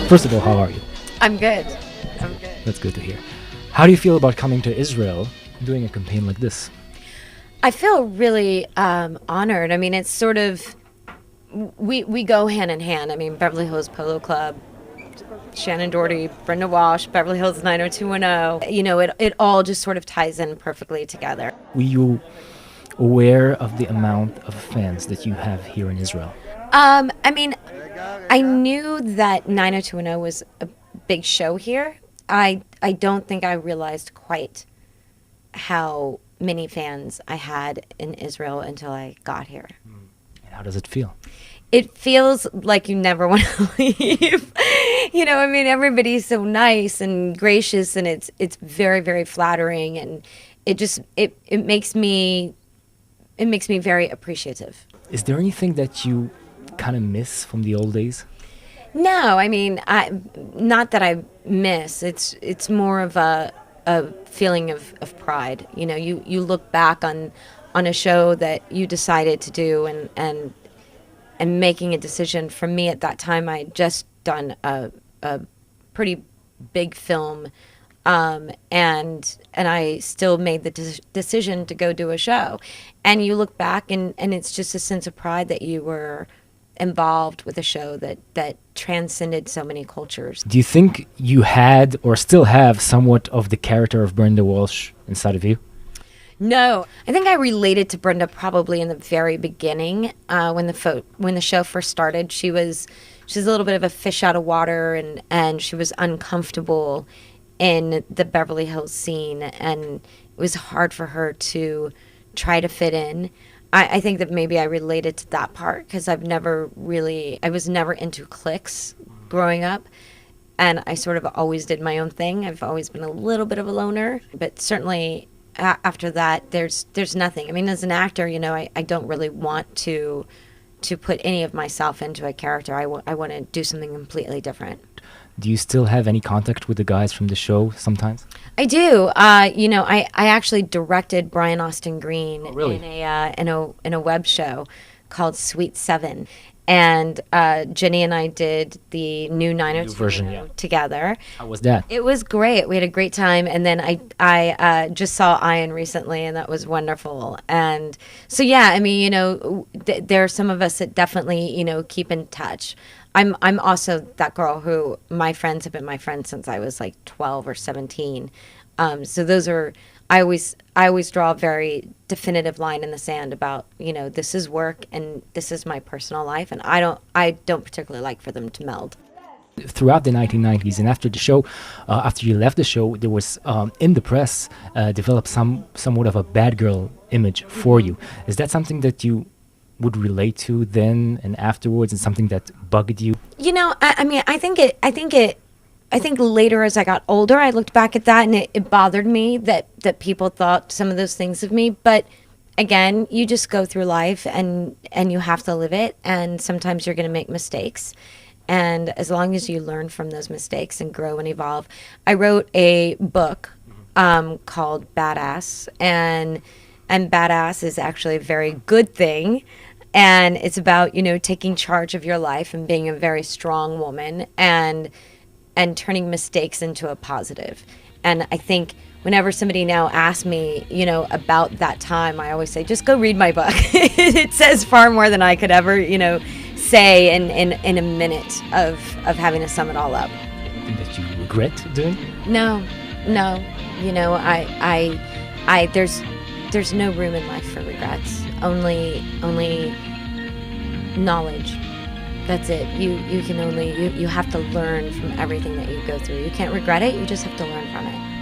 First of all, how are you? I'm good. That's good to hear. How do you feel about coming to Israel, doing a campaign like this? I feel really honored. I mean, it's sort of, we go hand in hand. I mean, Beverly Hills Polo Club, Shannen Doherty, Brenda Walsh, Beverly Hills 90210. You know, it all just sort of ties in perfectly together. Were you aware of the amount of fans that you have here in Israel? I mean, I knew that 90210 was a big show here. I don't think I realized quite how many fans I had in Israel until I got here. And how does it feel? It feels like you never want to leave. You know, I mean, everybody's so nice and gracious, and it's very, very flattering, and it makes me very appreciative. Is there anything that you kind of miss from the old days? No, I mean, not that I miss. It's more of a feeling of pride. You know, you look back on a show that you decided to do and making a decision. For me at that time, I had just done a pretty big film, and I still made the decision to go do a show. And you look back and it's just a sense of pride that you were involved with a show that transcended so many cultures. Do you think you had or still have somewhat of the character of Brenda Walsh inside of you? No, I think I related to Brenda probably in the very beginning when the show first started. She's a little bit of a fish out of water, and she was uncomfortable in the Beverly Hills scene, and it was hard for her to try to fit in. I think that maybe I related to that part because I was never into cliques growing up, and I sort of always did my own thing. I've always been a little bit of a loner, but certainly after that, there's nothing. I mean, as an actor, you know, I don't really want to put any of myself into a character. I want to do something completely different. Do you still have any contact with the guys from the show sometimes? I do. You know, I actually directed Brian Austin Green in a web show called Sweet Seven, and Jenny and I did the new 902 version together. How was that? It was great. We had a great time, and then I just saw Ian recently, and that was wonderful. And so yeah, I mean, you know, there are some of us that definitely, you know, keep in touch. I'm also that girl who my friends have been my friends since I was like 12 or 17. So those are, I always draw a very definitive line in the sand about, you know, this is work and this is my personal life, and I don't particularly like for them to meld. Throughout the 1990s and after the show, after you left the show, there was in the press developed somewhat of a bad girl image for you. Is that something that you would relate to then and afterwards, and something that bugged you? You know, I mean, I think later as I got older, I looked back at that and it bothered me that people thought some of those things of me. But again, you just go through life and you have to live it. And sometimes you're going to make mistakes. And as long as you learn from those mistakes and grow and evolve. I wrote a book called Badass, and badass is actually a very good thing. And it's about, you know, taking charge of your life and being a very strong woman and turning mistakes into a positive. And I think whenever somebody now asks me, you know, about that time, I always say, just go read my book. It says far more than I could ever, you know, say in a minute of having to sum it all up. Anything that you regret doing? No. You know, I there's no room in life for regrets. Only knowledge. That's it. You have to learn from everything that you go through. You can't regret it. You just have to learn from it.